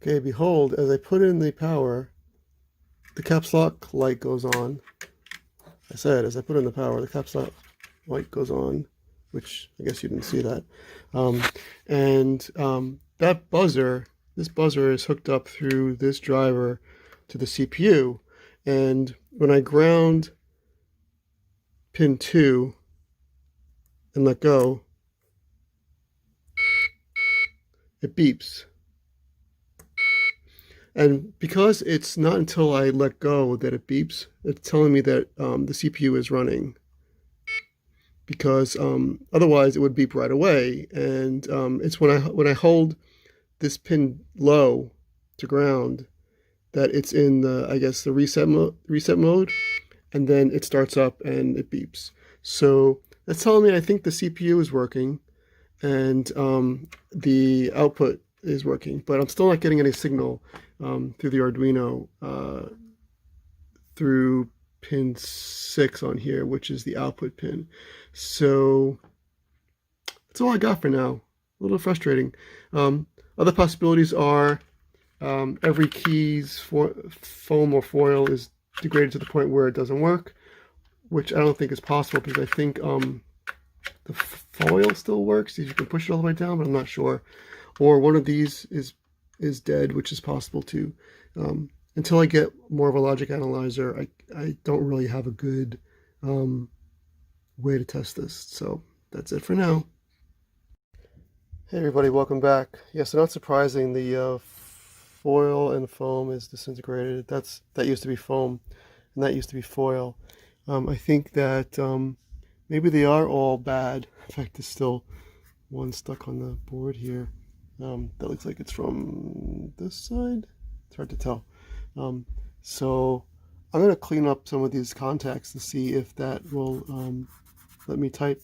Okay, behold, as I put in the power, the caps lock light goes on. I said, as I put in the power, the caps lock light goes on, which I guess you didn't see that. That buzzer, this buzzer is hooked up through this driver to the CPU. And when I ground pin 2 and let go, it beeps. And because it's not until I let go that it beeps, it's telling me that the CPU is running. Because otherwise it would beep right away. And it's when I hold this pin low to ground that it's in the, I guess, the reset mode, and then it starts up and it beeps. So that's telling me I think the CPU is working and the output is working, but I'm still not getting any signal through the Arduino through pin 6 on here, which is the output pin. So that's all I got for now. A little frustrating. Other possibilities are every key's foam or foil is degraded to the point where it doesn't work, which I don't think is possible because I think the foil still works. You can push it all the way down, but I'm not sure. Or one of these is dead, which is possible too. Until I get more of a logic analyzer, I don't really have a good way to test this. So that's it for now. Hey everybody, welcome back. Yeah, so not surprising, the foil and foam is disintegrated. That used to be foam, and that used to be foil. I think that maybe they are all bad. In fact, there's still one stuck on the board here. That looks like it's from this side. It's hard to tell. So I'm going to clean up some of these contacts to see if that will let me type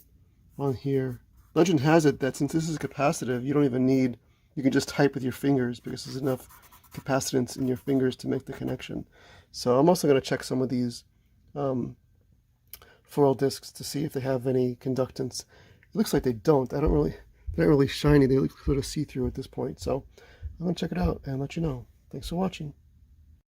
on here. Legend has it that since this is capacitive, you don't even need, you can just type with your fingers because there's enough capacitance in your fingers to make the connection. So I'm also going to check some of these foil discs to see if they have any conductance. It looks like they don't. They're not really shiny. They look sort of see-through at this point. So I'm going to check it out and let you know. Thanks for watching.